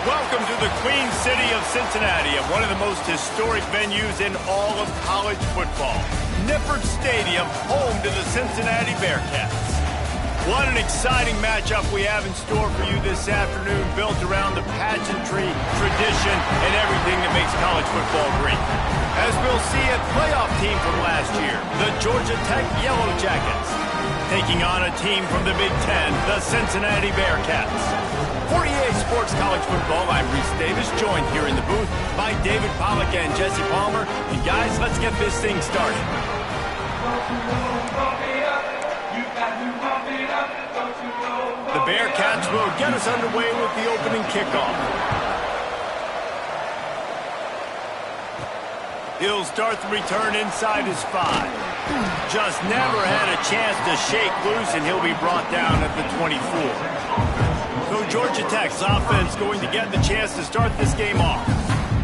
Welcome to the Queen City of Cincinnati, one of the most historic venues in all of college football. Nippert Stadium, home to the Cincinnati Bearcats. What an exciting matchup we have in store for you this afternoon, built around the pageantry, tradition, and everything that makes college football great. As we'll see, a playoff team from last year, the Georgia Tech Yellow Jackets, taking on a team from the Big Ten, the Cincinnati Bearcats. For EA Sports College Football, I'm Reese Davis, joined here in the booth by David Pollack and Jesse Palmer. And guys, let's get this thing started. The Bearcats will get us underway with the opening kickoff. He'll start the return inside his 5. Just never had a chance to shake loose, and he'll be brought down at the 24. So Georgia Tech's offense going to get the chance to start this game off.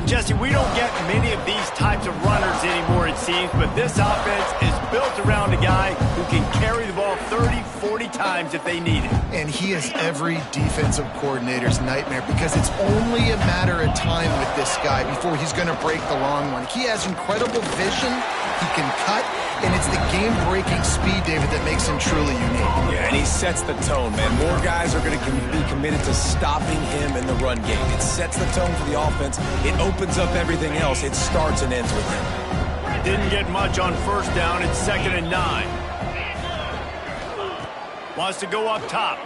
Jesse, we don't get many of these types of runners anymore, it seems, but this offense is built around a guy who can carry the ball 30, 40 times if they need it. And he is every defensive coordinator's nightmare because it's only a matter of time with this guy before he's going to break the long one. He has incredible vision, he can cut, and it's the game-breaking speed, David, that makes him truly unique. Yeah, and he sets the tone, man. More guys are going to be committed to stopping him in the run game. It sets the tone for the offense. It opens up everything else. It starts and ends with him. Didn't get much on first down. It's 2nd and 9. Wants to go up top.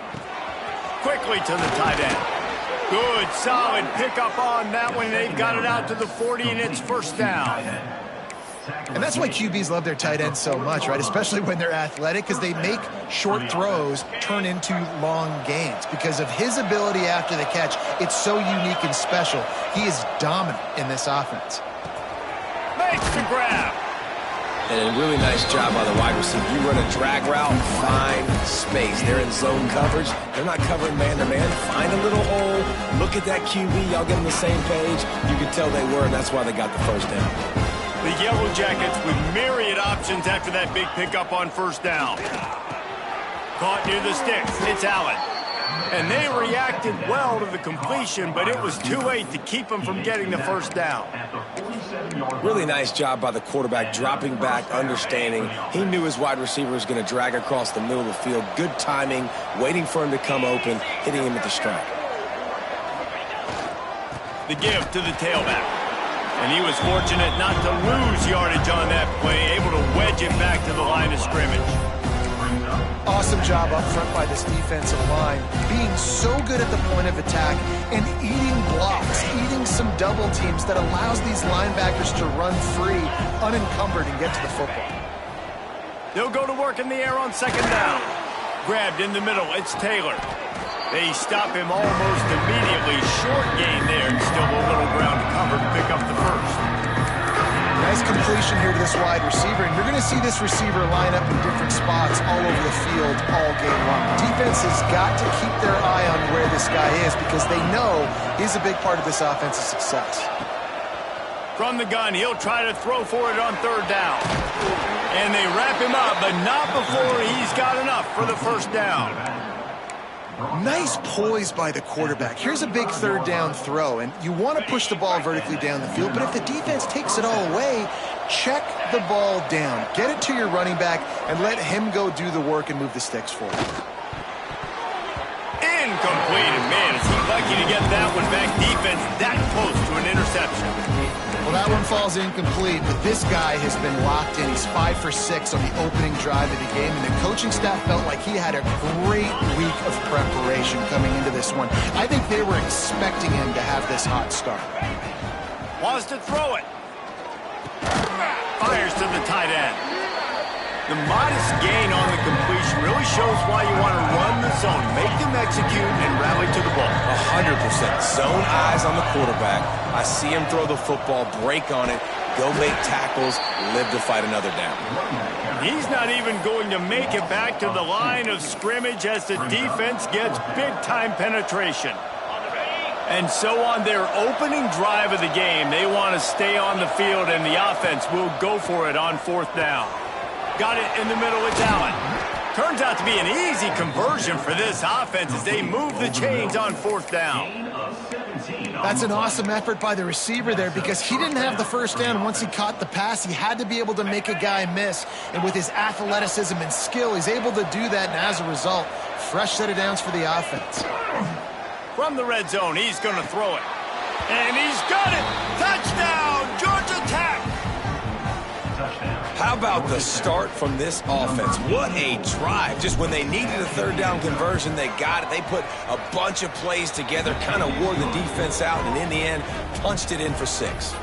Quickly to the tight end. Good, solid pickup on that one. They've got it out to the 40, and it's first down. And that's why QBs love their tight ends so much, right? Especially when they're athletic, because they make short throws turn into long gains. Because of his ability after the catch, it's so unique and special. He is dominant in this offense. Makes the grab. And a really nice job by the wide receiver. You run a drag route, find space. They're in zone coverage. They're not covering man-to-man. Find a little hole. Look at that QB. Y'all get on the same page. You can tell they were, and that's why they got the first down. The Yellow Jackets with myriad options after that big pickup on first down. Caught near the sticks. It's Allen. And they reacted well to the completion, but it was too late to keep them from getting the first down. Really nice job by the quarterback, dropping back, understanding. He knew his wide receiver was going to drag across the middle of the field. Good timing, waiting for him to come open, hitting him with the strike. The give to the tailback. And he was fortunate not to lose yardage on that play, able to wedge it back to the line of scrimmage. Awesome job up front by this defensive line, being so good at the point of attack and eating blocks, eating some double teams that allows these linebackers to run free, unencumbered, and get to the football. They'll go to work in the air on 2nd down. Grabbed in the middle, it's Taylor. They stop him almost immediately. Short gain there, and still a little ground to cover to pick up the first. Nice completion here to this wide receiver, and you're going to see this receiver line up in different spots all over the field all game long. Defense has got to keep their eye on where this guy is because they know he's a big part of this offense's success. From the gun, he'll try to throw for it on 3rd down. And they wrap him up, but not before he's got enough for the first down. Nice poise by the quarterback. Here's a big 3rd down throw, and you want to push the ball vertically down the field, but if the defense takes it all away, check the ball down. Get it to your running back and let him go do the work and move the sticks for you. Incomplete, and man, is he lucky to get that one back. Defense that close to an interception. Well, that one falls incomplete, but this guy has been locked in. He's 5 for 6 on the opening drive of the game, and the coaching staff felt like he had a great week of preparation coming into this one. I think they were expecting him to have this hot start. Wants to throw it. Fires to the tight end. The modest gain on the completion really shows why you want to run the zone, make them execute, and rally to the ball. 100%. Zone eyes on the quarterback. I see him throw the football, break on it, go make tackles, live to fight another down. He's not even going to make it back to the line of scrimmage as the defense gets big-time penetration. And so on their opening drive of the game, they want to stay on the field, and the offense will go for it on 4th down. Got it in the middle, it's Allen. Turns out to be an easy conversion for this offense as they move the chains on 4th down. That's an awesome effort by the receiver there because he didn't have the first down once he caught the pass. He had to be able to make a guy miss. And with his athleticism and skill, he's able to do that. And as a result, fresh set of downs for the offense. From the red zone, he's going to throw it. And he's got it! Touchdown, Georgia Tech! How about the start from this offense? What a drive. Just when they needed a third down conversion, they got it. They put a bunch of plays together, kind of wore the defense out, and in the end, punched it in for 6.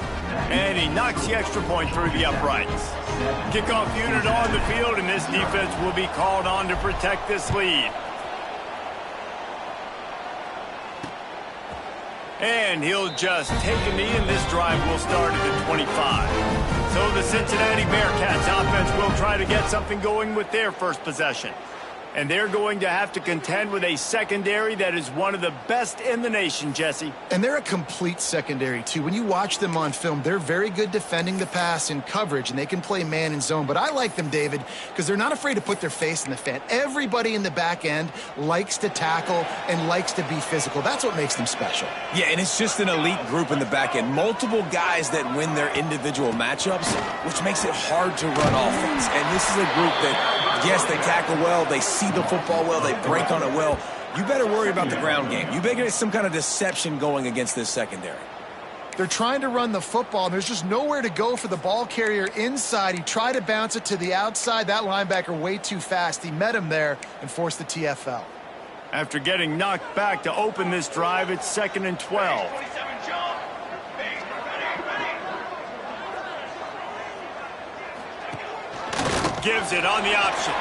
And he knocks the extra point through the uprights. Kickoff unit on the field, and this defense will be called on to protect this lead. And he'll just take a knee, and this drive will start at the 25. So the Cincinnati Bearcats offense will try to get something going with their first possession. And they're going to have to contend with a secondary that is one of the best in the nation, Jesse. And they're a complete secondary, too. When you watch them on film, they're very good defending the pass in coverage, and they can play man and zone. But I like them, David, because they're not afraid to put their face in the fan. Everybody in the back end likes to tackle and likes to be physical. That's what makes them special. Yeah, and it's just an elite group in the back end. Multiple guys that win their individual matchups, which makes it hard to run offense. And this is a group that, yes, they tackle well, they see the football well, they break on it well. You better worry about the ground game. You better get some kind of deception going against this secondary. They're trying to run the football, and there's just nowhere to go for the ball carrier inside. He tried to bounce it to the outside. That linebacker way too fast. He met him there and forced the TFL. After getting knocked back to open this drive, it's 2nd and 12. Gives it on the option.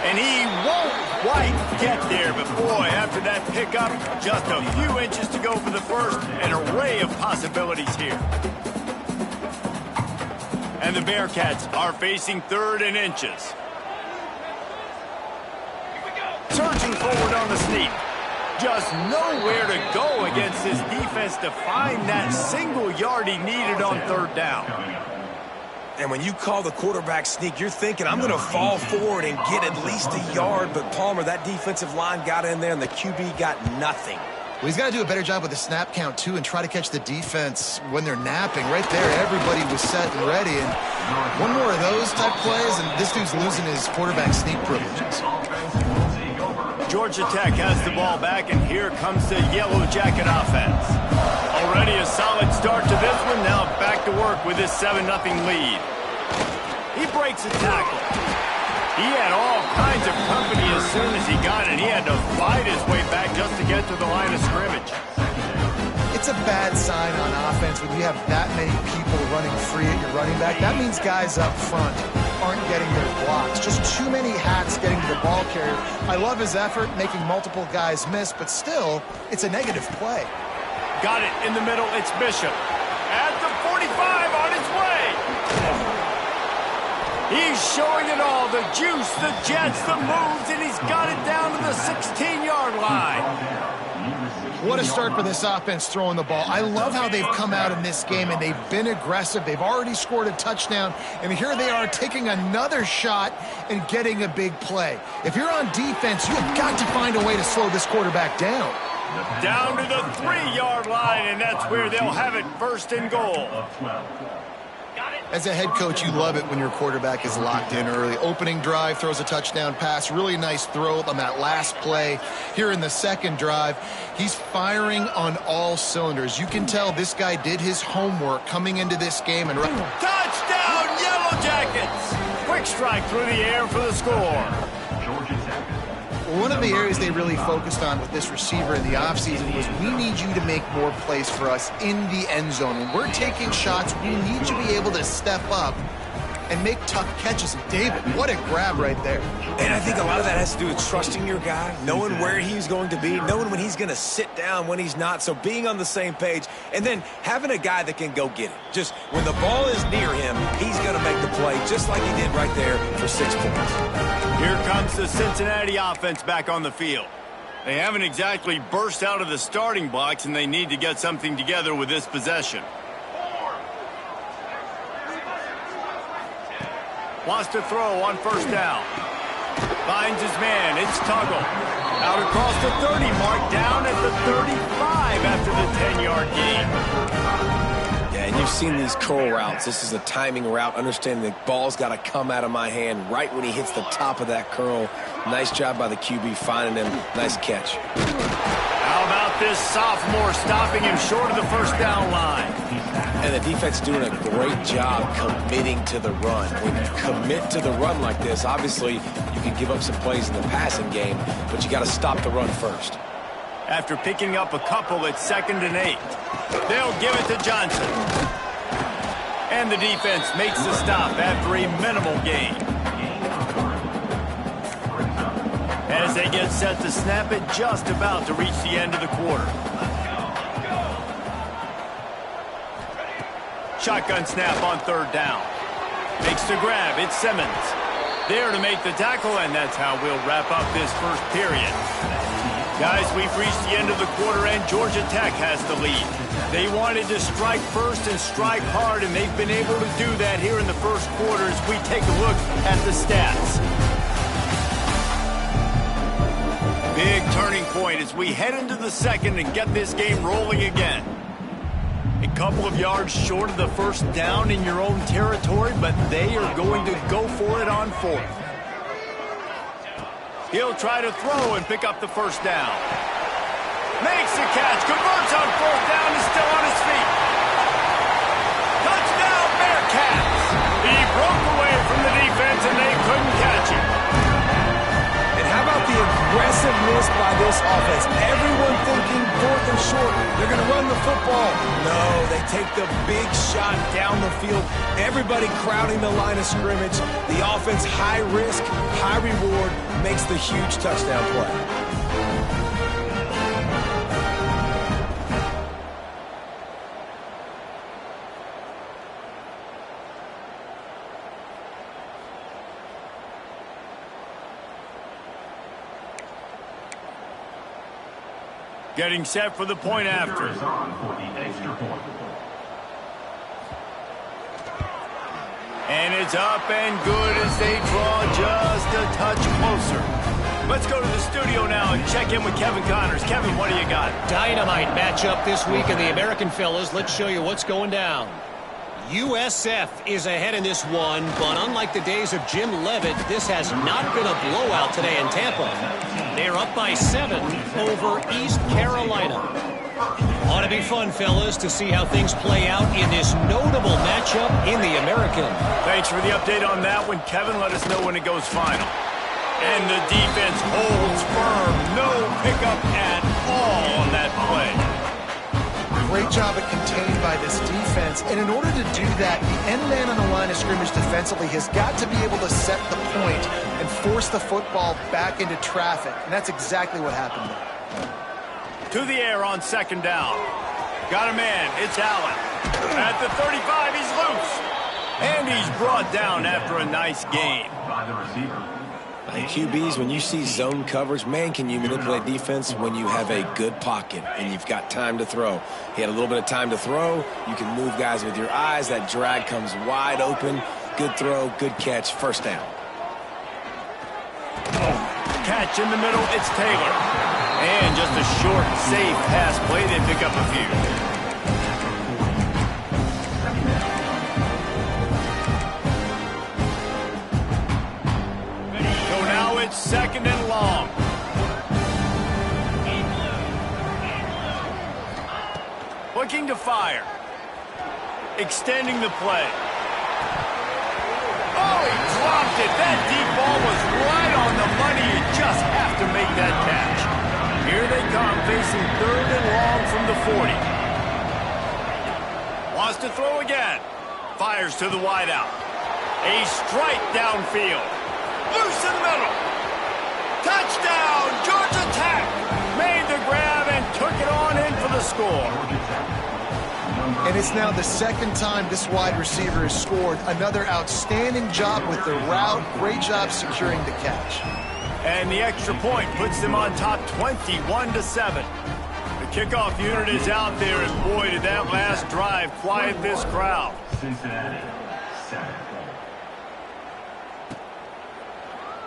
And he won't quite get there, but boy, after that pickup, just a few inches to go for the first. An array of possibilities here. And the Bearcats are facing 3rd and inches. Surging forward on the sneak. Just nowhere to go against this defense to find that single yard he needed on 3rd down. And when you call the quarterback sneak, you're thinking, I'm going to fall forward and get at least a yard. But, Palmer, that defensive line got in there, and the QB got nothing. Well, he's got to do a better job with the snap count, too, and try to catch the defense when they're napping. Right there, everybody was set and ready. And one more of those type plays, and this dude's losing his quarterback sneak privileges. Georgia Tech has the ball back, and here comes the Yellow Jacket offense. Already a solid start to this one. Now back to work with this 7-0 lead. He breaks a tackle. He had all kinds of company as soon as he got it. He had to fight his way back just to get to the line of scrimmage. It's a bad sign on offense when you have that many people running free at your running back. That means guys up front aren't getting their blocks. Just too many hats getting to the ball carrier. I love his effort, making multiple guys miss, but still, it's a negative play. Got it in the middle. It's Bishop. At the 45 on his way. He's showing it all. The juice, the jets, the moves, and he's got it down to the 16-yard line. What a start for this offense throwing the ball. I love how they've come out in this game, and they've been aggressive. They've already scored a touchdown, and here they are taking another shot and getting a big play. If you're on defense, you have got to find a way to slow this quarterback down. Down to the 3-yard line, and that's where they'll have it, 1st and goal. As a head coach, you love it when your quarterback is locked in early. Opening drive, throws a touchdown pass. Really nice throw on that last play. Here in the 2nd drive, he's firing on all cylinders. You can tell this guy did his homework coming into this game. And touchdown, Yellow Jackets! Quick strike through the air for the score. One of the areas they really focused on with this receiver in the offseason was we need you to make more plays for us in the end zone. When we're taking shots, we need you to be able to step up and make tough catches. David, what a grab right there. And I think a lot of that has to do with trusting your guy, knowing where he's going to be, knowing when he's going to sit down, when he's not, so being on the same page, and then having a guy that can go get it. Just when the ball is near him, he's going to make the play just like he did right there for 6 points. Here comes the Cincinnati offense back on the field. They haven't exactly burst out of the starting blocks, and they need to get something together with this possession. Wants to throw on 1st down. Finds his man. It's Tuggle. Out across the 30 mark, down at the 35. after the 10-yard gain. Yeah, and you've seen these curl routes. This is a timing route. Understanding the ball's got to come out of my hand right when he hits the top of that curl. Nice job by the QB finding him. Nice catch. How about this sophomore stopping him short of the first down line? And the defense doing a great job committing to the run. When you commit to the run like this, obviously you can give up some plays in the passing game, but you got to stop the run first. After picking up a couple at 2nd and 8, they'll give it to Johnson. And the defense makes the stop after a minimal gain. As they get set to snap it, just about to reach the end of the quarter. Shotgun snap on 3rd down. Makes the grab. It's Simmons. There to make the tackle, and that's how we'll wrap up this first period. Guys, we've reached the end of the quarter, and Georgia Tech has the lead. They wanted to strike first and strike hard, and they've been able to do that here in the first quarter as we take a look at the stats. Big turning point as we head into the second and get this game rolling again. A couple of yards short of the first down in your own territory, but they are going to go for it on 4th. He'll try to throw and pick up the first down. Makes the catch, converts on 4th down, is still on his feet. Touchdown, Bearcats! He broke away from the defense and they couldn't catch him. And how about the aggressiveness by this offense? Everyone thinking 4th and short. They're going to run the football. No, they take the big shot down the field. Everybody crowding the line of scrimmage. The offense, high risk, high reward, makes the huge touchdown play. Getting set for the point after. And it's up and good as they draw just a touch closer. Let's go to the studio now and check in with Kevin Connors. Kevin, what do you got? Dynamite matchup this week in the American fellas. Let's show you what's going down. USF is ahead in this one, but unlike the days of Jim Leavitt, this has not been a blowout today in Tampa. They're up by 7 over East Carolina. Ought to be fun, fellas, to see how things play out in this notable matchup in the American. Thanks for the update on that one, Kevin. Let us know when it goes final. And the defense holds firm. No pickup at all on that play. Great job at contained by this defense. And in order to do that, the end man on the line of scrimmage defensively has got to be able to set the point and force the football back into traffic. And that's exactly what happened there. To the air on 2nd down. Got a man. It's Allen. At the 35, he's loose. And he's brought down after a nice gain. By the receiver. Like QBs, when you see zone coverage, man, can you manipulate defense when you have a good pocket and you've got time to throw. He had a little bit of time to throw. You can move guys with your eyes. That drag comes wide open. Good throw, good catch, first down. Catch in the middle, it's Taylor. And just a short, safe pass play. They pick up a few. It's 2nd and long. Looking to fire. Extending the play. Oh, he dropped it. That deep ball was right on the money. You just have to make that catch. Here they come, facing 3rd and long from the 40. Wants to throw again. Fires to the wideout. A strike downfield. Loose in the middle. Touchdown, Georgia Tech! Made the grab and took it on in for the score. And it's now the 2nd time this wide receiver has scored. Another outstanding job with the route. Great job securing the catch. And the extra point puts them on top 21-7. The kickoff unit is out there, and boy, did that last drive quiet this crowd. Cincinnati, 7.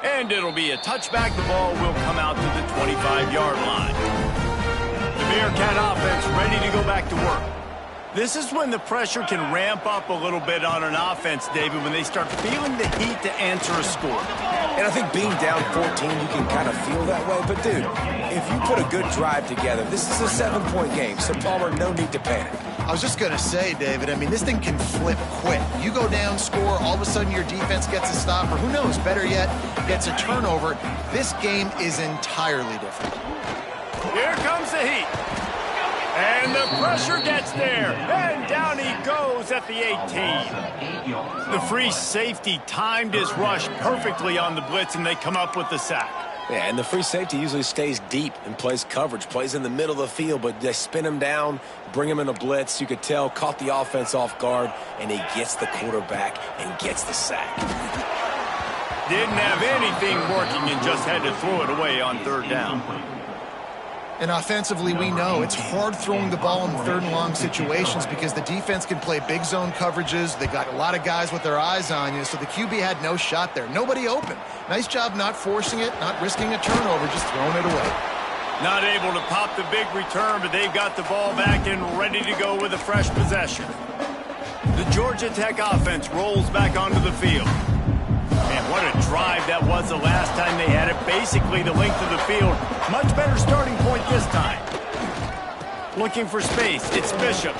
And it'll be a touchback. The ball will come out to the 25-yard line. The Bearcat offense ready to go back to work. This is when the pressure can ramp up a little bit on an offense, David, when they start feeling the heat to answer a score. And I think being down 14, you can kind of feel that way. But, dude, if you put a good drive together, this is a 7-point game. So, Palmer, no need to panic. I was just going to say, David, I mean, this thing can flip quick. You go down, score, all of a sudden your defense gets a stop, or who knows, better yet, gets a turnover. This game is entirely different. Here comes the heat. And the pressure gets there. And down he goes at the 18. The free safety timed his rush perfectly on the blitz, and they come up with the sack. Yeah, and the free safety usually stays deep and plays coverage, plays in the middle of the field, but they spin him down, bring him in a blitz. You could tell, caught the offense off guard, and he gets the quarterback and gets the sack. Didn't have anything working and just had to throw it away on third down. And offensively, we know it's hard throwing the ball in third and long situations because the defense can play big zone coverages. They got a lot of guys with their eyes on you, so the QB had no shot there. Nobody open. Nice job not forcing it, not risking a turnover, just throwing it away. Not able to pop the big return, but they've got the ball back and ready to go with a fresh possession. The Georgia Tech offense rolls back onto the field. Man, what a drive that was the last time they had it. Basically the length of the field. Much better starting point this time. Looking for space. It's Bishop.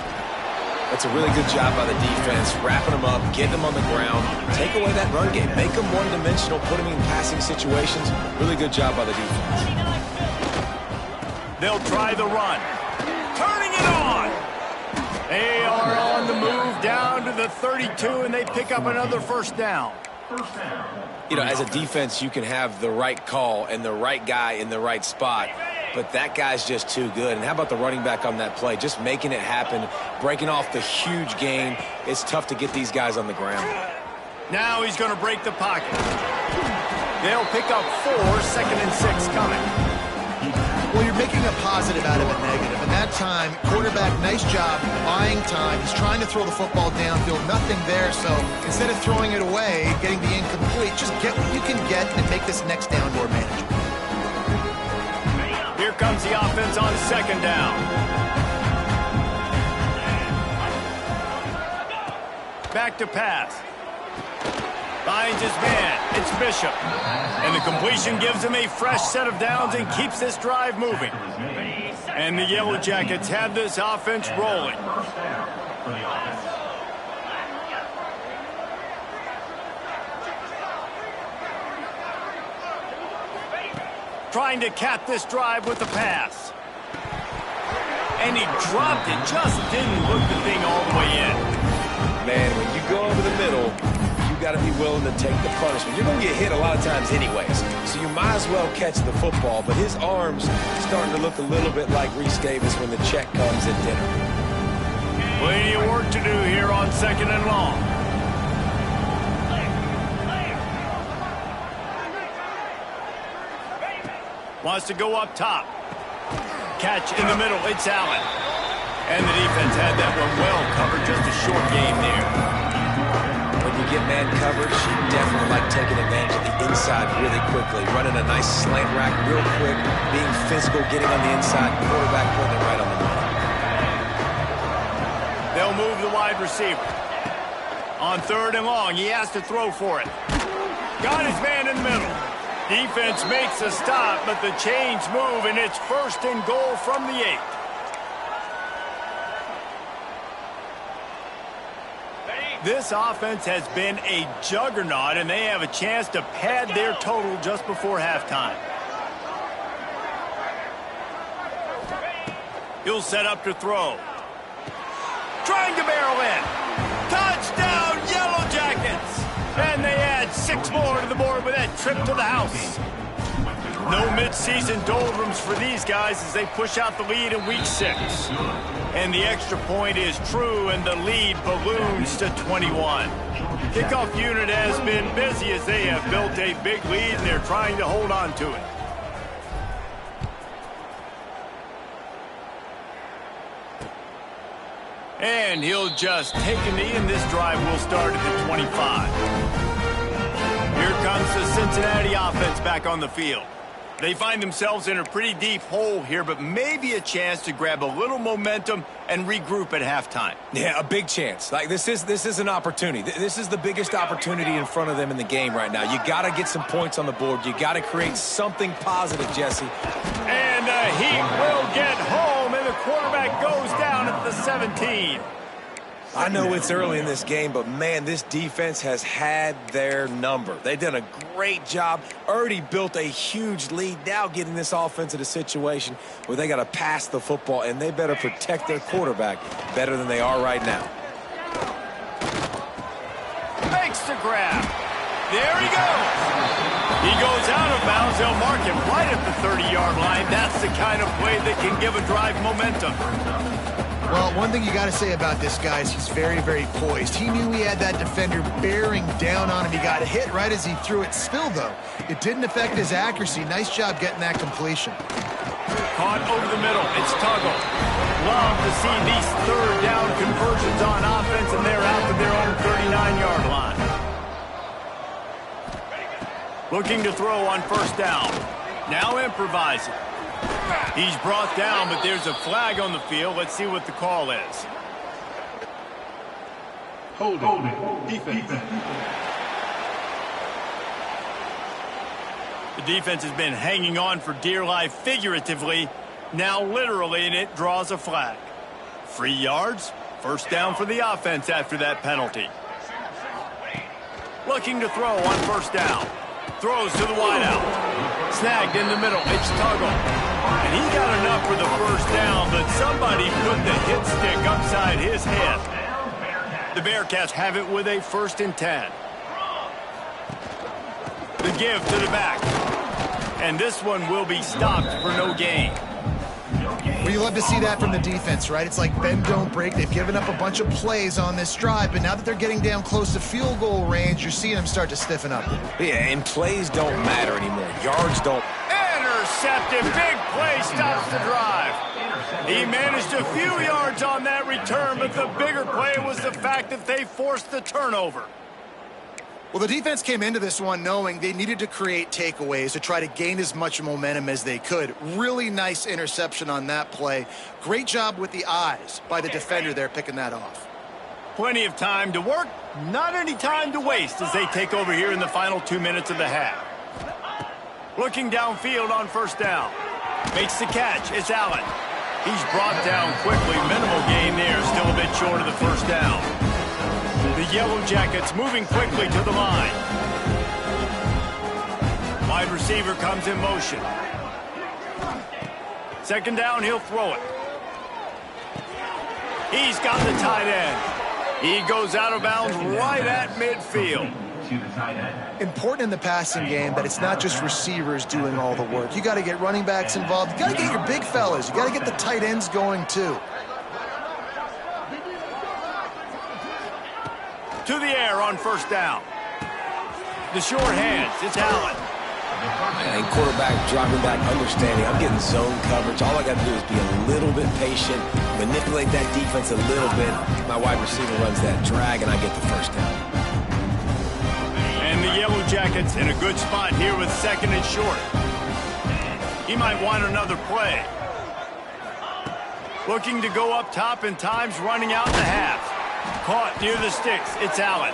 That's a really good job by the defense, wrapping them up, getting them on the ground, take away that run game, make them one-dimensional, put them in passing situations. Really good job by the defense. They'll try the run. Turning it on. They are on the move down to the 32, and they pick up another first down. You know, as a defense, you can have the right call and the right guy in the right spot, but that guy's just too good. And how about the running back on that play? Just making it happen, breaking off the huge gain. It's tough to get these guys on the ground. Now he's going to break the pocket. They'll pick up 4, 2nd and 6 coming. Well, you're making a positive out of a negative. And that time, quarterback, nice job buying time. He's trying to throw the football downfield. Nothing there. So instead of throwing it away, getting the incomplete, just get what you can get and make this next down more manageable. Here comes the offense on 2nd down. Back to pass. Finds his man. It's Bishop. And the completion gives him a fresh set of downs and keeps this drive moving. And the Yellow Jackets have this offense rolling. Trying to cap this drive with the pass. And he dropped it. Just didn't look the thing all the way in. Man, when you go over the middle, you got to be willing to take the punishment. You're going to get hit a lot of times anyways, so you might as well catch the football. But his arm's starting to look a little bit like Reese Davis when the check comes at dinner. Plenty of work to do here on 2nd and long. Wants to go up top. Catch in the middle. It's Allen. And the defense had that one well covered. Just a short game there. When you get man coverage, you definitely like taking advantage of the inside really quickly. Running a nice slant rack real quick, being physical, getting on the inside, quarterback putting it right on the money. They'll move the wide receiver. On 3rd and long, he has to throw for it. Got his man in the middle. Defense makes a stop, but the chains move, and it's 1st and goal from the 8. This offense has been a juggernaut, and they have a chance to pad their total just before halftime. He'll set up to throw. Trying to barrel in. Touchdown, Yellow Jackets! And they add 6 more to the board with that trip to the house. No midseason doldrums for these guys as they push out the lead in Week 6. And the extra point is true, and the lead balloons to 21. Kickoff unit has been busy as they have built a big lead, and they're trying to hold on to it. And he'll just take a knee, and this drive will start at the 25. Here comes the Cincinnati offense back on the field. They find themselves in a pretty deep hole here, but maybe a chance to grab a little momentum and regroup at halftime. Yeah, a big chance. Like, this is an opportunity. This is the biggest opportunity in front of them in the game right now. You got to get some points on the board. You got to create something positive, Jesse. And the Heat will get home, and the quarterback goes down at the 17. I know it's early in this game, but, man, this defense has had their number. They've done a great job, already built a huge lead, now getting this offense in a situation where they got to pass the football, and they better protect their quarterback better than they are right now. Makes the grab. There he goes. He goes out of bounds. They'll mark him right at the 30-yard line. That's the kind of play that can give a drive momentum. Well, one thing you got to say about this guy is he's very, very poised. He knew he had that defender bearing down on him. He got hit right as he threw it. Still, though, it didn't affect his accuracy. Nice job getting that completion. Caught over the middle. It's Tuggle. Love to see these third down conversions on offense, and they're out to their own 39-yard line. Looking to throw on first down. Now improvising. He's brought down, but there's a flag on the field. Let's see what the call is. Holding. Defense. The defense has been hanging on for dear life figuratively, now literally, and it draws a flag. 3 yards, first down for the offense after that penalty. Looking to throw on first down. Throws to the wideout. Snagged in the middle. It's Tuggle. And he got enough for the first down, but somebody put the hit stick upside his head. The Bearcats have it with a 1st and 10. The give to the back. And this one will be stopped for no gain. Well, you love to see that from the defense, right? It's like bend, don't break. They've given up a bunch of plays on this drive, but now that they're getting down close to field goal range, you're seeing them start to stiffen up. Yeah, and plays don't matter anymore. Yards don't. Intercepted. Big play stops the drive. He managed a few yards on that return, but the bigger play was the fact that they forced the turnover. Well, the defense came into this one knowing they needed to create takeaways to try to gain as much momentum as they could. Really nice interception on that play. Great job with the eyes by the defender there picking that off. Plenty of time to work, not any time to waste as they take over here in the final 2 minutes of the half. Looking downfield on first down. Makes the catch. It's Allen. He's brought down quickly. Minimal gain there. Still a bit short of the first down. The Yellow Jackets moving quickly to the line. Wide receiver comes in motion. 2nd down, he'll throw it. He's got the tight end. He goes out of bounds right at midfield. Important in the passing game that it's not just receivers doing all the work. You got to get running backs involved. You got to get your big fellas. You got to get the tight ends going too. To the air on first down. The short hands. It's Allen. And quarterback dropping back, understanding. I'm getting zone coverage. All I got to do is be a little bit patient, manipulate that defense a little bit. My wide receiver runs that drag, and I get the first down. And the Yellow Jackets in a good spot here with 2nd and short. He might want another play. Looking to go up top, and time's running out in the half. Caught near the sticks. It's Allen.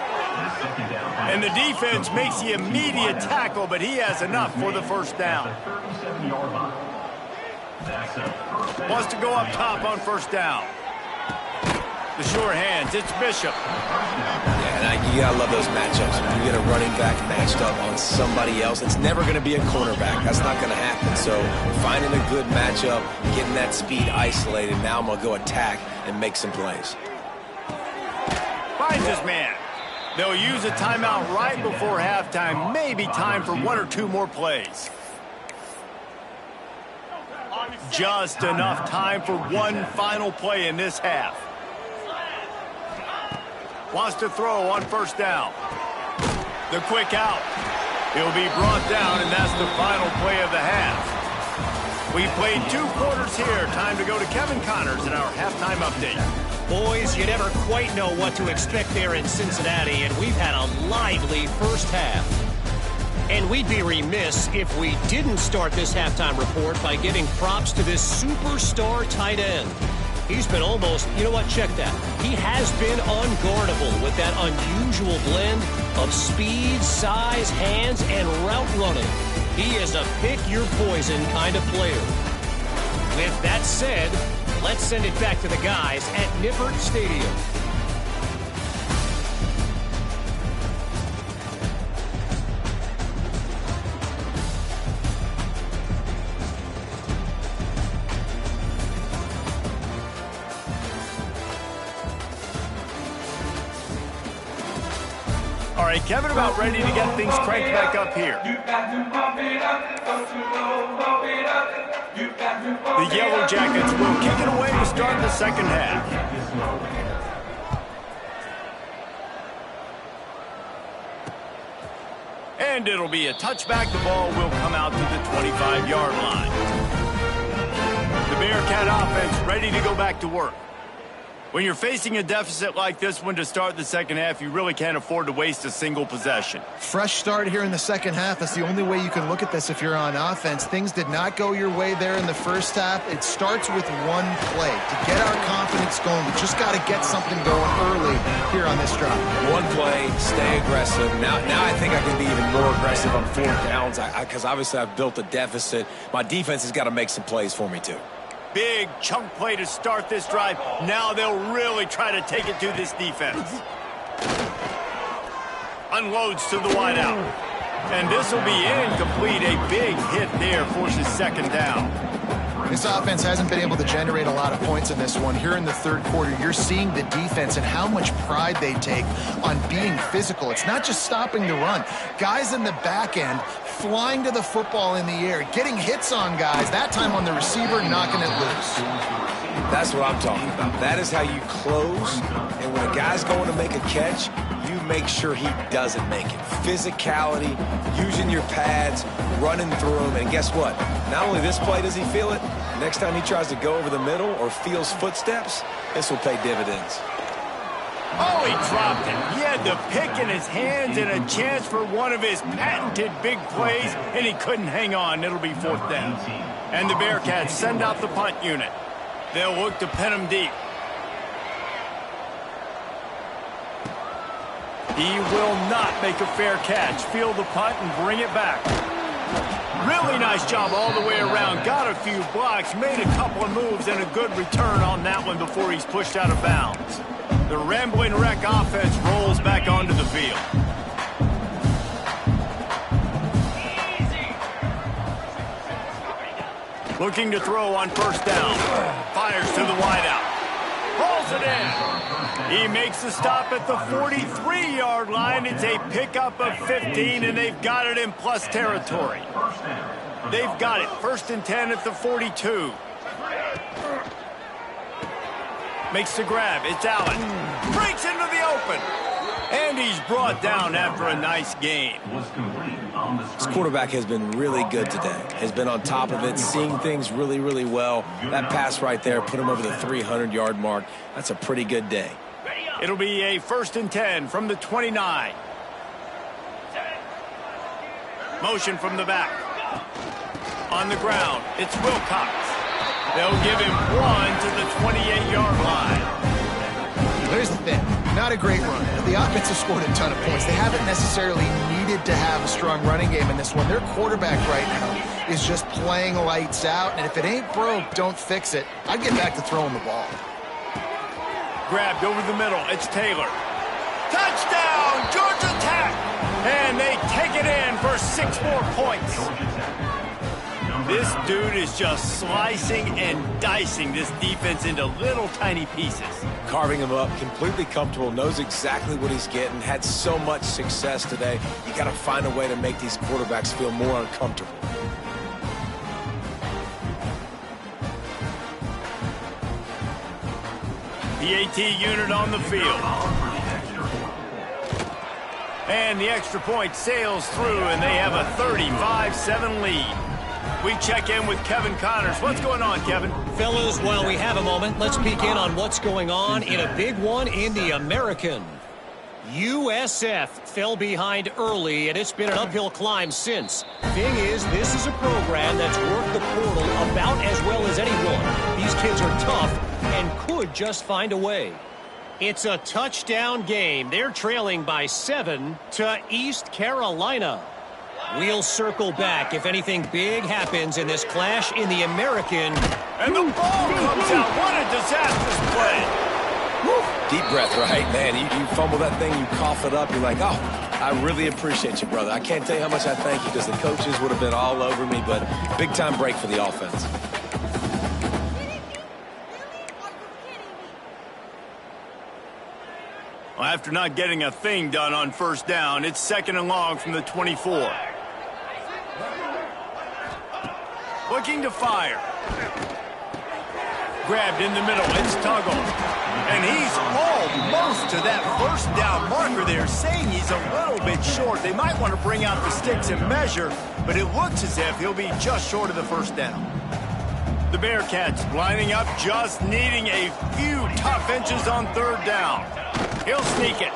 And the defense makes the immediate tackle, but he has enough for the first down. Wants to go up top on first down. The short hands. It's Bishop. Yeah, and you got to love those matchups. When you get a running back matched up on somebody else, it's never going to be a cornerback. That's not going to happen. So finding a good matchup, getting that speed isolated, now I'm going to go attack and make some plays. Finds his man. They'll use a timeout right before halftime. Maybe time for 1 or 2 more plays. Just enough time for one final play in this half. Wants to throw on first down. The quick out. He'll be brought down, and that's the final play of the half. We played 2 quarters here. Time to go to Kevin Connors in our halftime update. Boys, you never quite know what to expect there in Cincinnati, and we've had a lively first half. And we'd be remiss if we didn't start this halftime report by giving props to this superstar tight end. He's been almost, you know what, check that. He has been unguardable with that unusual blend of speed, size, hands, and route running. He is a pick-your-poison kind of player. With that said, let's send it back to the guys at Nippert Stadium. All right, Kevin, about ready to get things cranked back up here. The Yellow Jackets will kick it away to start the second half. And it'll be a touchback. The ball will come out to the 25-yard line. The Bearcat offense ready to go back to work. When you're facing a deficit like this one to start the second half, you really can't afford to waste a single possession. Fresh start here in the second half. That's the only way you can look at this if you're on offense. Things did not go your way there in the first half. It starts with one play. To get our confidence going, we just got to get something going early here on this drive. One play, stay aggressive. Now I think I can be even more aggressive on fourth downs because obviously I've built a deficit. My defense has got to make some plays for me too. Big chunk play to start this drive. Now they'll really try to take it to this defense. Unloads to the wideout. And this will be incomplete. A big hit there forces second down. This offense hasn't been able to generate a lot of points in this one. Here in the third quarter, you're seeing the defense and how much pride they take on being physical. It's not just stopping the run. Guys in the back end flying to the football in the air, getting hits on guys, that time on the receiver, knocking it loose. That's what I'm talking about. That is how you close. And when a guy's going to make a catch, you make sure he doesn't make it. Physicality, using your pads, running through them. And guess what? Not only this play does he feel it, next time he tries to go over the middle or feels footsteps, this will pay dividends. Oh, he dropped it. He had the pick in his hands and a chance for one of his patented big plays, and he couldn't hang on. It'll be fourth down. And the Bearcats send out the punt unit. They'll look to pin him deep. He will not make a fair catch. Field the punt and bring it back. Really nice job all the way around. Got a few blocks, made a couple of moves, and a good return on that one before he's pushed out of bounds. The Rambling Wreck offense rolls back onto the field. Looking to throw on first down. Fires to the wideout. Pulls it in. He makes the stop at the 43-yard line. It's a pickup of 15, and they've got it in plus territory. They've got it. 1st and 10 at the 42. Makes the grab. It's Allen. Breaks into the open. And he's brought down after a nice gain. This quarterback has been really good today. Has been on top of it, seeing things really, really well. That pass right there put him over the 300-yard mark. That's a pretty good day. It'll be a 1st and 10 from the 29. Motion from the back. On the ground, it's Wilcox. They'll give him one to the 28-yard line. Here's the thing. Not a great run. The offense has scored a ton of points. They haven't necessarily needed to have a strong running game in this one. Their quarterback right now is just playing lights out, and if it ain't broke, don't fix it. I'd get back to throwing the ball. Grabbed over the middle. It's Taylor. Touchdown, Georgia Tech! And they take it in for 6 more points. This dude is just slicing and dicing this defense into little tiny pieces. Carving him up, completely comfortable, knows exactly what he's getting, had so much success today. You got to find a way to make these quarterbacks feel more uncomfortable. The AT unit on the field. And the extra point sails through, and they have a 35-7 lead. We check in with Kevin Connors. What's going on, Kevin? Fellas, while we have a moment, let's peek in on what's going on in a big one in the American. USF fell behind early, and it's been an uphill climb since. Thing is, this is a program that's worked the portal about as well as anyone. These kids are tough and could just find a way. It's a touchdown game. They're trailing by 7 to East Carolina. We'll circle back if anything big happens in this clash in the American. And the ball comes out. What a disastrous play. Deep breath, right, man? You fumble that thing, you cough it up, you're like, oh, I really appreciate you, brother. I can't tell you how much I thank you because the coaches would have been all over me, but big-time break for the offense. Well, after not getting a thing done on first down, it's 2nd and long from the 24. Looking to fire. Grabbed in the middle, it's Tuggle. And he's almost to that first down marker there, saying he's a little bit short. They might want to bring out the sticks and measure, but it looks as if he'll be just short of the first down. The Bearcats lining up, just needing a few tough inches on 3rd down. He'll sneak it.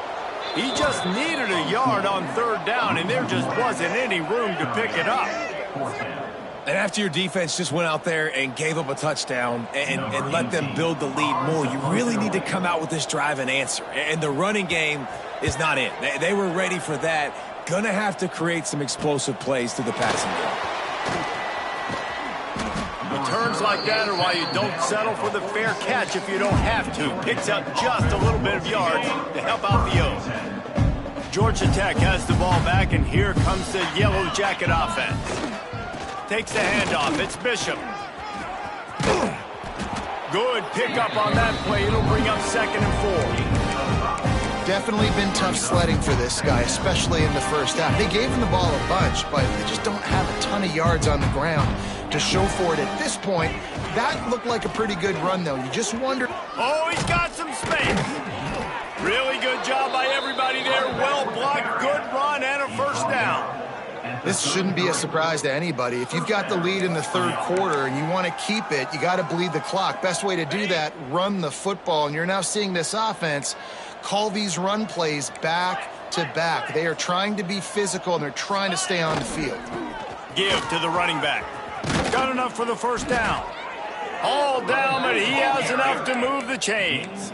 He just needed a yard on 3rd down, and there just wasn't any room to pick it up. And after your defense just went out there and gave up a touchdown and let them build the lead more, you really need to come out with this drive and answer. And the running game is not it. They were ready for that. Gonna have to create some explosive plays through the passing game. Returns like that are why you don't settle for the fair catch if you don't have to. Picks up just a little bit of yards to help out the O's. Georgia Tech has the ball back, and here comes the Yellow Jacket offense. Takes the handoff. It's Bishop. Good pickup on that play. It'll bring up 2nd and 4. Definitely been tough sledding for this guy, especially in the first half. They gave him the ball a bunch, but they just don't have a ton of yards on the ground to show for it at this point. That looked like a pretty good run, though. You just wonder... Oh, he's got some space. Really good job by everybody there. Well blocked, good run, and a first down. This shouldn't be a surprise to anybody. If you've got the lead in the 3rd quarter and you want to keep it, you got to bleed the clock. Best way to do that, run the football. And you're now seeing this offense call these run plays back to back. They are trying to be physical, and they're trying to stay on the field. Give to the running back. Got enough for the first down. All down, but he has enough to move the chains.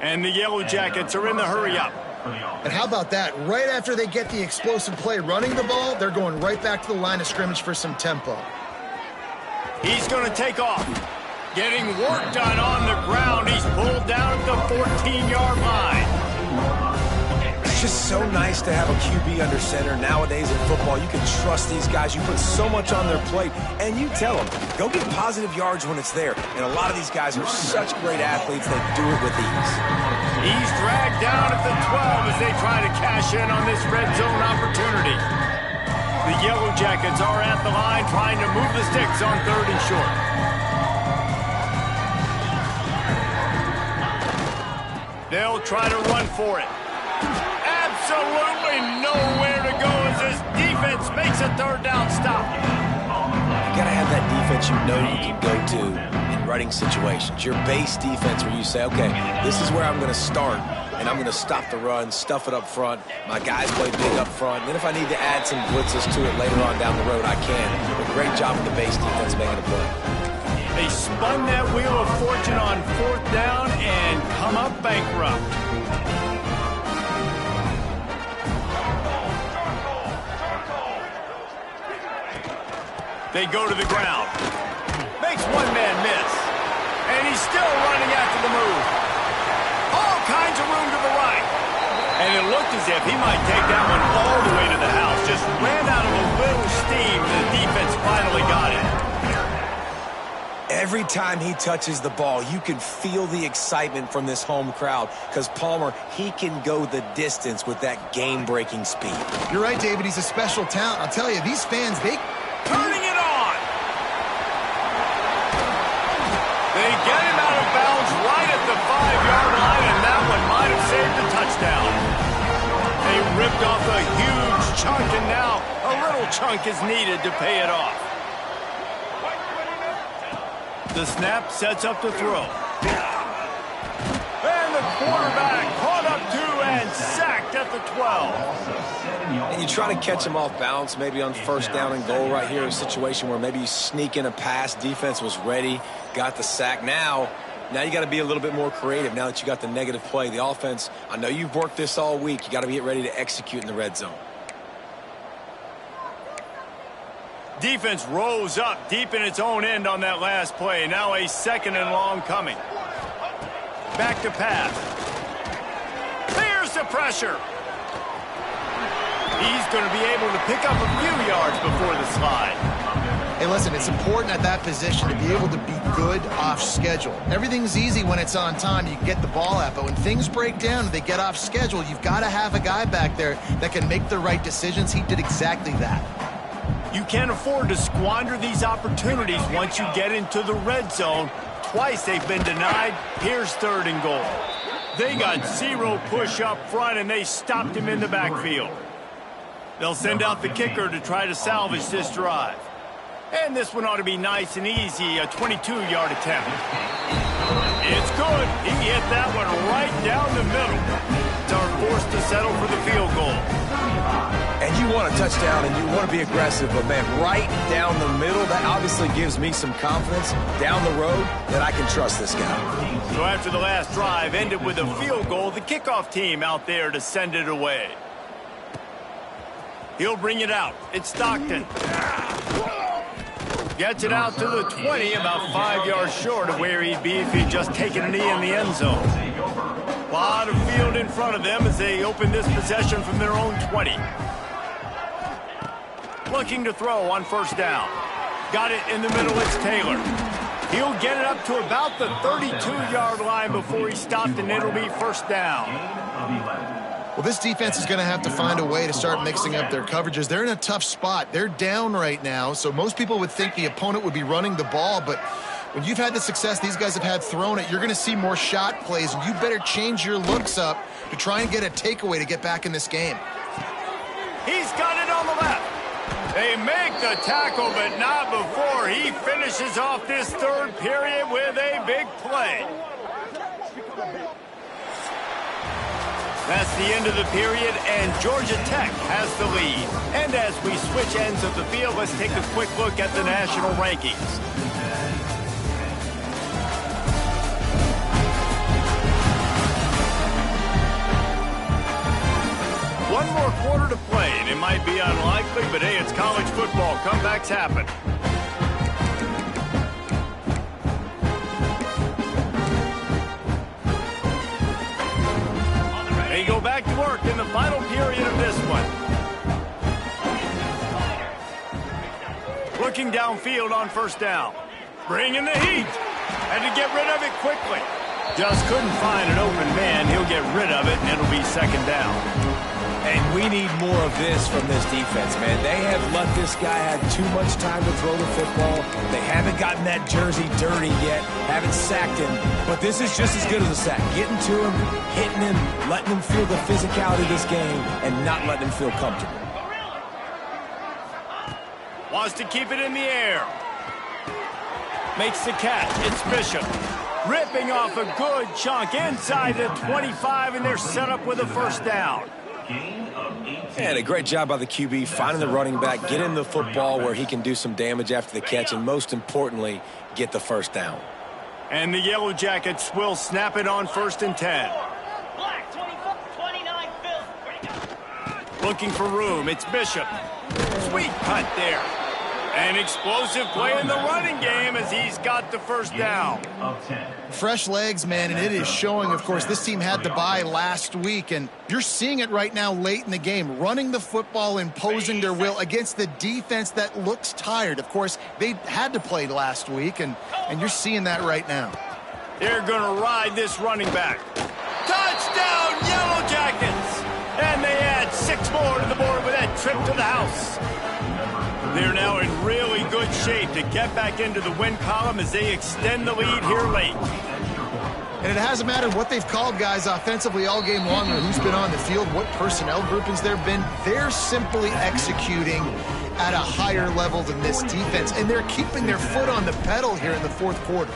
And the Yellow Jackets are in the hurry-up. And how about that? Right after they get the explosive play running the ball, they're going right back to the line of scrimmage for some tempo. He's going to take off. Getting work done on the ground. He's pulled down at the 14-yard line. It's just so nice to have a QB under center. Nowadays in football, you can trust these guys. You put so much on their plate, and you tell them, go get positive yards when it's there. And a lot of these guys are such great athletes that do it with ease. He's dragged down at the 12 as they try to cash in on this red zone opportunity. The Yellow Jackets are at the line trying to move the sticks on 3rd and short. They'll try to run for it. Absolutely nowhere to go as this defense makes a 3rd down stop. You got to have that defense you know you can go to in running situations. Your base defense where you say, okay, this is where I'm going to start, and I'm going to stop the run, stuff it up front. My guys play big up front. And then if I need to add some blitzes to it later on down the road, I can. But great job with the base defense making a play. They spun that wheel of fortune on 4th down and come up bankrupt. They go to the ground. Makes one man miss. And he's still running after the move. All kinds of room to the right. And it looked as if he might take that one all the way to the house. Just ran out of a little steam. The defense finally got it. Every time he touches the ball, you can feel the excitement from this home crowd because Palmer, he can go the distance with that game-breaking speed. You're right, David. He's a special talent. I'll tell you, these fans, they... Turning it on. They get him out of bounds right at the 5-yard line, and that one might have saved the touchdown. They ripped off a huge chunk, and now a little chunk is needed to pay it off. The snap sets up the throw. And the quarterback caught up to and the 12. And you try to catch him off balance, maybe on first down and goal right here, a situation where maybe you sneak in a pass. Defense was ready, got the sack. Now you got to be a little bit more creative now that you got the negative play. The offense, I know you've worked this all week. You got to get ready to execute in the red zone. Defense rose up deep in its own end on that last play. Now a second and long coming. Back to pass. Clears the pressure. He's going to be able to pick up a few yards before the slide. Hey, listen, it's important at that position to be able to be good off schedule. Everything's easy when it's on time. You can get the ball out, but when things break down and they get off schedule, you've got to have a guy back there that can make the right decisions. He did exactly that. You can't afford to squander these opportunities once you get into the red zone. Twice they've been denied. Here's third and goal. They got zero push up front, and they stopped him in the backfield. They'll send out the kicker to try to salvage this drive. And this one ought to be nice and easy, a 22-yard attempt. It's good. He hit that one right down the middle. They're forced to settle for the field goal. And you want a touchdown and you want to be aggressive, but man, right down the middle, that obviously gives me some confidence down the road that I can trust this guy. So after the last drive ended with a field goal, the kickoff team out there to send it away. He'll bring it out. It's Stockton. Gets it out to the 20, about 5 yards short of where he'd be if he'd just taken a knee in the end zone. A lot of field in front of them as they open this possession from their own 20. Looking to throw on first down. Got it in the middle, it's Taylor. He'll get it up to about the 32-yard line before he stopped, and it'll be first down. Well, this defense is going to have to find a way to start mixing up their coverages. They're in a tough spot. They're down right now, so most people would think the opponent would be running the ball, but when you've had the success these guys have had throwing it, you're going to see more shot plays, and you better change your looks up to try and get a takeaway to get back in this game. He's got it on the left. They make the tackle, but not before he finishes off this third period with a big play. That's the end of the period, and Georgia Tech has the lead. And as we switch ends of the field, let's take a quick look at the national rankings. One more quarter to play, and it might be unlikely, but hey, it's college football. Comebacks happen. They go back to work in the final period of this one. Looking downfield on first down. Bringing the heat. Had to get rid of it quickly. Just couldn't find an open man. He'll get rid of it, and it'll be second down. And we need more of this from this defense, man. They have let this guy have too much time to throw the football. They haven't gotten that jersey dirty yet, haven't sacked him. But this is just as good as a sack. Getting to him, hitting him, letting him feel the physicality of this game, and not letting him feel comfortable. Wants to keep it in the air. Makes the catch. It's Bishop. Ripping off a good chunk inside the 25, and they're set up with a first down. And a great job by the QB finding the running back, getting the football where he can do some damage after the catch, and most importantly, get the first down. And the Yellow Jackets will snap it on 1st and 10. Looking for room, it's Bishop. Sweet punt there. An explosive play in the running game as he's got the first down. Fresh legs, man, and it is showing. Of course, this team had the bye last week, and you're seeing it right now late in the game, running the football, imposing their will against the defense that looks tired. Of course, they had to play last week, and you're seeing that right now. They're going to ride this running back. Touchdown, Yellow Jackets! And they add 6 more to the board with that trip to the house. They're now in really good shape to get back into the win column as they extend the lead here late. And it hasn't mattered what they've called guys offensively all game long or who's been on the field, what personnel groupings there have been. They're simply executing at a higher level than this defense, and they're keeping their foot on the pedal here in the fourth quarter.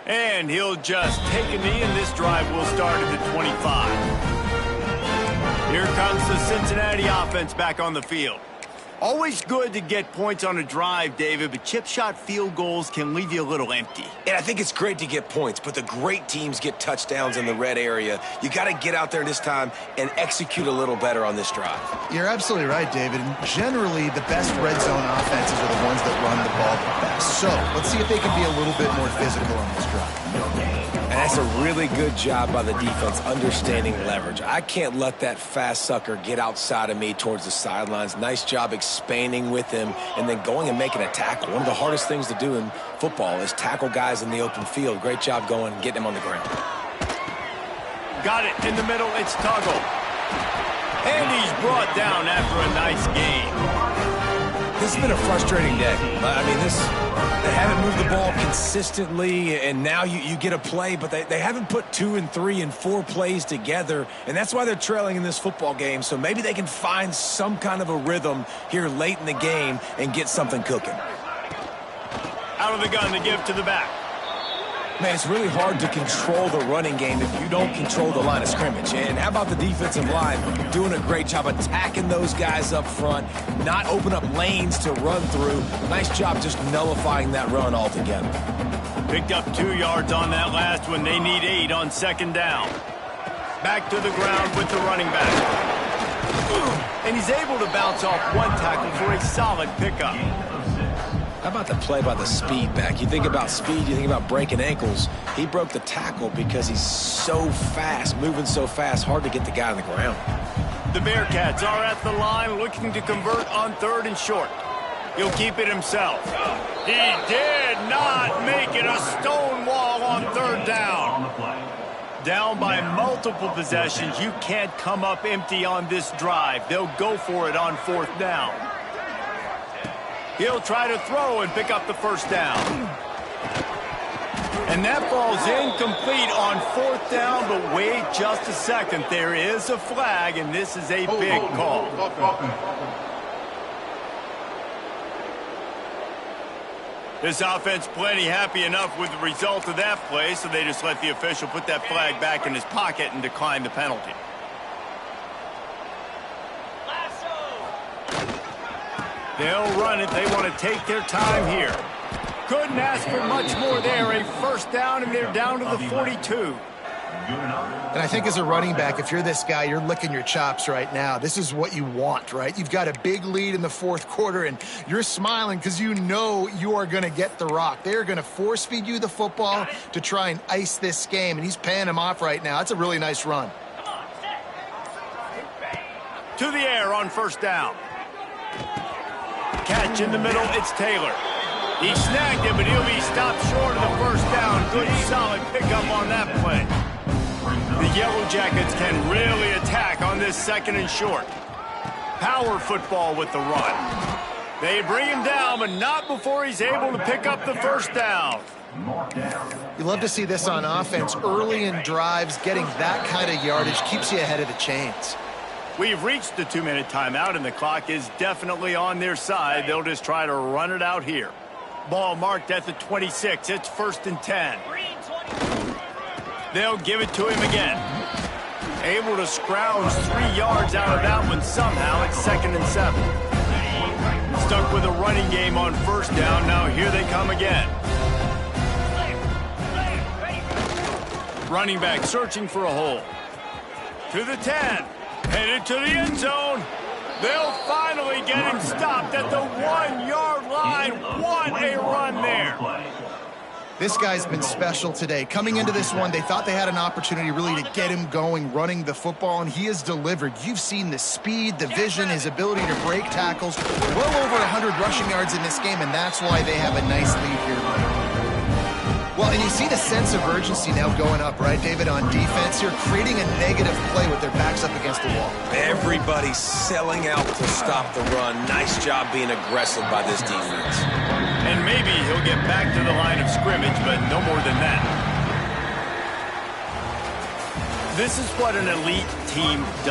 And he'll just take a knee, and this drive will start at the 25. Here comes the Cincinnati offense back on the field. Always good to get points on a drive, David, but chip shot field goals can leave you a little empty. And I think it's great to get points, but the great teams get touchdowns in the red area. You got to get out there this time and execute a little better on this drive. You're absolutely right, David. And generally, the best red zone offenses are the ones that run the ball the best. So let's see if they can be a little bit more physical on this drive. And that's a really good job by the defense understanding leverage. I can't let that fast sucker get outside of me towards the sidelines. Nice job expanding with him and then going and making a tackle. One of the hardest things to do in football is tackle guys in the open field. Great job going and getting him on the ground. Got it in the middle. It's Tuggle. And he's brought down after a nice gain. This has been a frustrating day. I mean, they haven't moved the ball consistently, and now you get a play, but they haven't put 2 and 3 and 4 plays together, and that's why they're trailing in this football game. So maybe they can find some kind of a rhythm here late in the game and get something cooking. Out of the gun to give to the back. Man, it's really hard to control the running game if you don't control the line of scrimmage. And how about the defensive line doing a great job attacking those guys up front, not open up lanes to run through. Nice job just nullifying that run altogether. Picked up 2 yards on that last one. They need 8 on second down. Back to the ground with the running back. And he's able to bounce off one tackle for a solid pickup. How about the play by the speed back? You think about speed, you think about breaking ankles. He broke the tackle because he's so fast, moving so fast, hard to get the guy on the ground. The Bearcats are at the line looking to convert on 3rd and short. He'll keep it himself. He did not make it a stone wall on 3rd down. Down by multiple possessions. You can't come up empty on this drive. They'll go for it on 4th down. He'll try to throw and pick up the first down. And that ball's incomplete on 4th down, but wait just a second. There is a flag, and this is a big call. This offense plenty happy enough with the result of that play, so they just let the official put that flag back in his pocket and decline the penalty. They'll run it. They want to take their time here. Couldn't ask for much more there. A first down, and they're down to the 42. And I think as a running back, if you're this guy, you're licking your chops right now. This is what you want, right? You've got a big lead in the 4th quarter, and you're smiling because you know you are going to get the rock. They're going to force feed you the football to try and ice this game, and he's paying him off right now. That's a really nice run. To the air on first down. Catch in the middle, it's Taylor. He snagged it, but he'll be stopped short of the first down. Good, solid pickup on that play. The Yellow Jackets can really attack on this 2nd and short. Power football with the run. They bring him down, but not before he's able to pick up the first down. You love to see this on offense. Early in drives, getting that kind of yardage keeps you ahead of the chains. We've reached the 2-minute timeout, and the clock is definitely on their side. They'll just try to run it out here. Ball marked at the 26. It's 1st and 10. They'll give it to him again. Able to scrounge 3 yards out of that one somehow. It's 2nd and 7. Stuck with a running game on first down. Now here they come again. Running back searching for a hole. To the 10. Headed to the end zone. They'll finally get him stopped at the 1-yard line. What a run there. This guy's been special today. Coming into this one, they thought they had an opportunity really to get him going, running the football, and he has delivered. You've seen the speed, the vision, his ability to break tackles. Well over 100 rushing yards in this game, and that's why they have a nice lead here. Well, and you see the sense of urgency now going up, right, David, on defense here, creating a negative play with their backs up against the wall. Everybody's selling out to stop the run. Nice job being aggressive by this defense. And maybe he'll get back to the line of scrimmage, but no more than that. This is what an elite team does.